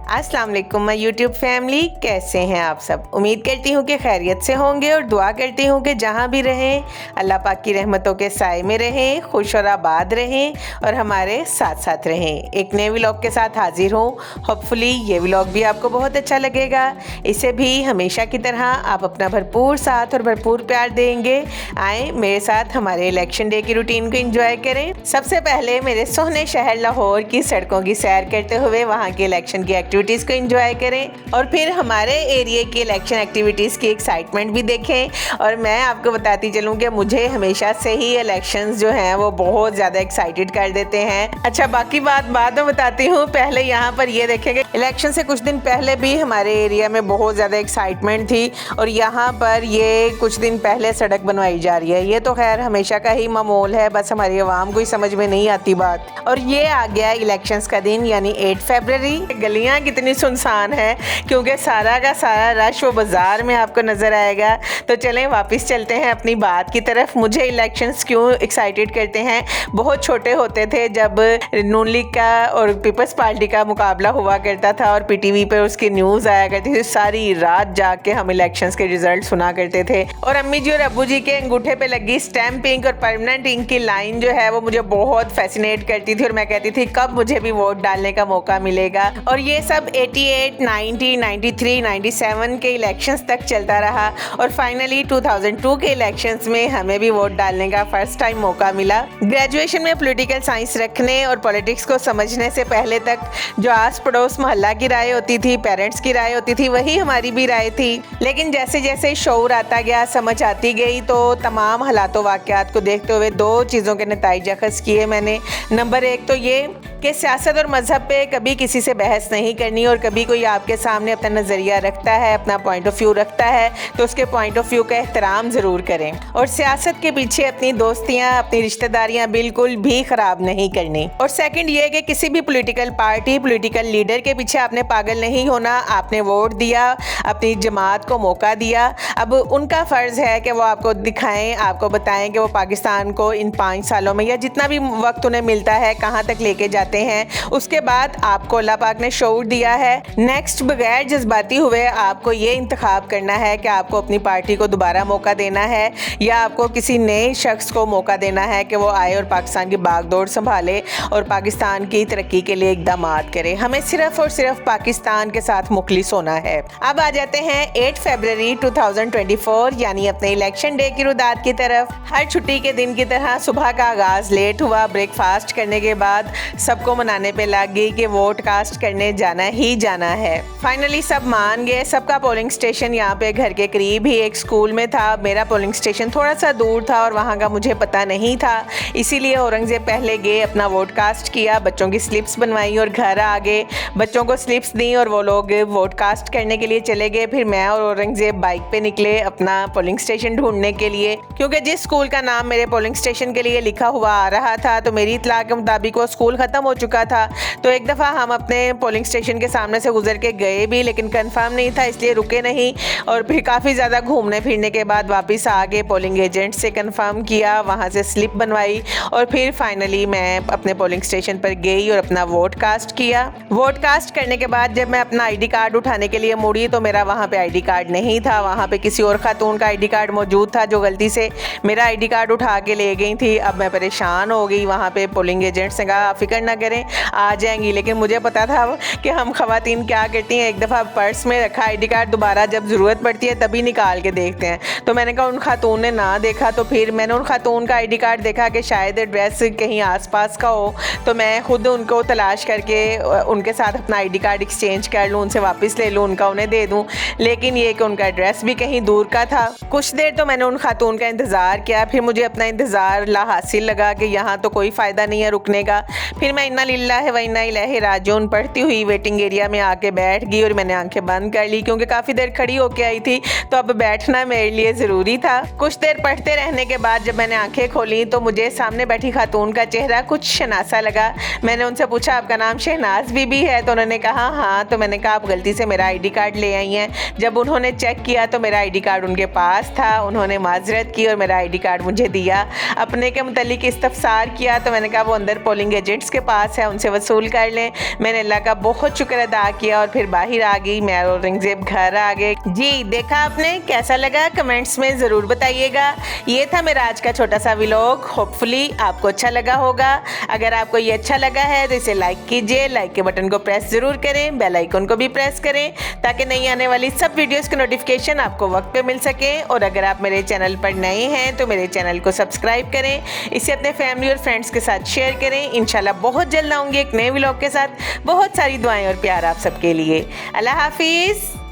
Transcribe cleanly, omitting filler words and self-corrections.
अस्सलाम वालेकुम my YouTube family, कैसे हैं आप सब। उम्मीद करती हूँ कि खैरियत से होंगे और दुआ करती हूँ कि जहाँ भी रहें अल्लाह पाक की रहमतों के साए में रहें, खुश और आबाद रहें और हमारे साथ साथ रहें। एक नए व्लॉग के साथ हाजिर हूँ। होपफुली ये व्लॉग भी आपको बहुत अच्छा लगेगा। इसे भी हमेशा की तरह आप अपना भरपूर साथ और भरपूर प्यार देंगे। आए मेरे साथ हमारे इलेक्शन डे की रूटीन को एंजॉय करें। सबसे पहले मेरे सोहने शहर लाहौर की सड़कों की सैर करते हुए वहाँ के इलेक्शन की एक्टिविटीज़ को एंजॉय करें और फिर हमारे एरिया की इलेक्शन एक्टिविटीज़ की एक्साइटमेंट भी देखें। और मैं आपको बताती चलूँ कि मुझे हमेशा से ही इलेक्शंस जो हैं वो बहुत ज़्यादा एक्साइटेड कर देते हैं। अच्छा, बाकी बात बाद में बताती हूँ। पहले यहाँ पर ये देखेंगे, इलेक्शन से कुछ दिन पहले भी हमारे एरिया में बहुत ज़्यादा एक्साइटमेंट थी और यहाँ पर ये कुछ दिन पहले सड़क बनवाई जा रही है। ये तो खैर हमेशा का ही मामूल है, बस हमारी आवाम को ही समझ में नहीं आती बात। और ये आ गया इलेक्शंस का दिन यानी 8 फरवरी। गलियाँ कितनी सुनसान है क्योंकि सारा का सारा रश वो बाज़ार में आपको नज़र आएगा। तो चलें वापस चलते हैं अपनी बात की तरफ। मुझे इलेक्शंस क्यों एक्साइटेड करते हैं, बहुत छोटे होते थे जब नून लीग का और पीपल्स पार्टी का मुकाबला हुआ करता था और पीटीवी पर उसकी न्यूज़ आया करती थी, सारी रात जाग के हम इलेक्शंस के रिजल्ट सुना करते थे। और अम्मी जी और अब्बू जी के अंगूठे पे लगी स्टैम्प इंक और परमानेंट इंक की लाइन जो है वो मुझे बहुत फैसिनेट करती थी और मैं कहती थी कब मुझे भी वोट डालने का मौका मिलेगा। और ये सब 88, 90, 93, 97 के इलेक्शंस तक चलता रहा और फाइनली 2002 के इलेक्शंस में हमें भी वोट डालने का फर्स्ट टाइम मौका मिला। ग्रेजुएशन में पॉलिटिकल साइंस रखने और पॉलिटिक्स को समझने से पहले तक जो आस पड़ोस मोहल्ला की राय होती थी, पेरेंट्स की राय होती थी, वही हमारी भी राय थी। लेकिन जैसे जैसे शऊर आता गया, समझ आती गई, तो तमाम हालातों वाक़यात को देखते हुए दो चीज़ों के नतीजे अखज़ किए मैंने। नंबर एक तो ये कि सियासत और मज़हब पे कभी किसी से बहस नहीं करनी और कभी कोई आपके सामने अपना नज़रिया रखता है, अपना पॉइंट ऑफ व्यू रखता है तो उसके पॉइंट ऑफ व्यू का एहतराम ज़रूर करें। और सियासत के पीछे अपनी दोस्तियाँ, अपनी रिश्तेदारियाँ बिल्कुल भी ख़राब नहीं करनी। और सेकंड ये कि किसी भी पॉलिटिकल पार्टी, पॉलिटिकल लीडर के पीछे आपने पागल नहीं होना। आपने वोट दिया, अपनी जमात को मौका दिया, अब उनका फ़र्ज़ है कि वो आपको दिखाएँ, आपको बताएँ कि वो पाकिस्तान को इन 5 सालों में या जितना भी वक्त उन्हें मिलता है कहाँ तक लेके जाते हैं। उसके बाद आपको अल्लाह पाक ने शऊर दिया है। नेक्स्ट बगैर जज्बाती हुए आपको ये इंतखाब करना है कि आपको अपनी पार्टी को दोबारा मौका देना है या आपको किसी नए शख्स को मौका देना है कि वो आए और पाकिस्तान की बागडोर संभाले और पाकिस्तान की तरक्की के लिए इक़दामात करे। हमें सिर्फ और सिर्फ पाकिस्तान के साथ मुखलिस होना है। अब आ जाते हैं 8 फरवरी 2024 यानी अपने इलेक्शन डे की रुदात की तरफ। हर छुट्टी के दिन की तरह सुबह का आगाज़ लेट हुआ। ब्रेकफास्ट करने के बाद सबको मनाने पे लग गई कि वोट कास्ट करने जाना ही जाना है। फाइनली सब मान गए। सबका पोलिंग स्टेशन यहाँ पे घर के करीब ही एक स्कूल में था। मेरा पोलिंग स्टेशन थोड़ा सा दूर था और वहाँ का मुझे पता नहीं था, इसीलिए औरंगज़ेब पहले गए, अपना वोट कास्ट किया, बच्चों की स्लिप्स बनवाई और घर आ गए, बच्चों को स्लिप्स दी और वो लोग वोट कास्ट करने के लिए चले गए। फिर मैं और औरंगज़ेब बाइक पे निकले अपना पोलिंग स्टेशन ढूंढने के लिए, क्योंकि जिस स्कूल का नाम मेरे पोलिंग स्टेशन के लिए लिखा हुआ आ रहा था तो मेरी इत्तला के मुताबिक वो स्कूल ख़त्म हो चुका था। तो एक दफ़ा हम अपने पोलिंग स्टेशन के सामने से गुजर के गए भी, लेकिन कंफर्म नहीं था इसलिए रुके नहीं और फिर काफ़ी ज़्यादा घूमने फिरने के बाद वापस आके पोलिंग एजेंट से कंफर्म किया, वहाँ से स्लिप बनवाई और फिर फाइनली मैं अपने पोलिंग स्टेशन पर गई और अपना वोट कास्ट किया। वोट कास्ट करने के बाद जब मैं अपना आईडी कार्ड उठाने के लिए मुड़ी तो मेरा वहाँ पे आईडी कार्ड नहीं था, वहाँ पे किसी और खातून का आईडी कार्ड मौजूद था जो गलती से मेरा आईडी कार्ड उठा के ले गई थी। अब मैं परेशान हो गई। वहाँ पे पोलिंग एजेंट से कहा फिक्र ना करें, आ जाएंगी, लेकिन मुझे पता था कि हम ख़वातीन क्या करती हैं, एक दफ़ा पर्स में रखा आईडी कार्ड दोबारा जब ज़रूरत पड़ती है तभी निकाल के देखते हैं। तो मैंने कहा उन खातून ने ना देखा, तो फिर मैंने उन खातून का आईडी कार्ड देखा कि शायद एड्रेस कहीं आसपास का हो, तो मैं खुद उनको तलाश करके उनके साथ अपना आईडी कार्ड एक्सचेंज कर लूँ, उनसे वापस ले लूँ, उनका उन्हें दे दूँ। लेकिन ये कि उनका एड्रेस भी कहीं दूर का था। कुछ देर तो मैंने उन खातून का इंतज़ार किया, फिर मुझे अपना इंतज़ार ला हासिल लगा कि यहाँ तो कोई फ़ायदा नहीं है रुकने का। फिर मैं इन्ना लिल्लाहि व इन्ना इलैहि राजिऊन पढ़ती हुई वेटिंग एरिया में आके बैठ गई और मैंने आंखें बंद कर ली क्योंकि काफ़ी देर खड़ी होके आई थी तो अब बैठना मेरे लिए ज़रूरी था। कुछ देर पढ़ते रहने के बाद जब मैंने आंखें खोली तो मुझे सामने बैठी खातून का चेहरा कुछ शनासा लगा। मैंने उनसे पूछा आपका नाम शहनाज बीबी है? तो उन्होंने कहा हाँ। तो मैंने कहा आप गलती से मेरा आईडी कार्ड ले आई हैं। जब उन्होंने चेक किया तो मेरा आईडी कार्ड उनके पास था। उन्होंने माजरत की और मेरा आईडी कार्ड मुझे दिया। अपने के मुतालिक इस्तफसार किया तो मैंने कहा वो अंदर पोलिंग एजेंट्स के पास है, उनसे वसूल कर लें। मैंने अल्लाह का बहुत बहुत शुक्र अदा किया और फिर बाहर आ गई मैं और औरंगजेब घर आ गए। जी देखा आपने, कैसा लगा कमेंट्स में ज़रूर बताइएगा। ये था मेरा आज का छोटा सा व्लॉग, होपफुली आपको अच्छा लगा होगा। अगर आपको ये अच्छा लगा है तो इसे लाइक कीजिए, लाइक के बटन को प्रेस ज़रूर करें, बेल आइकन को भी प्रेस करें ताकि नई आने वाली सब वीडियोस की नोटिफिकेशन आपको वक्त पे मिल सके। और अगर आप मेरे चैनल पर नए हैं तो मेरे चैनल को सब्सक्राइब करें, इसे अपने फैमिली और फ्रेंड्स के साथ शेयर करें। इंशाल्लाह बहुत जल्द आऊँगी एक नए व्लॉग के साथ। बहुत सारी दुआएं और प्यार आप सबके लिए। अल्लाह हाफिज़।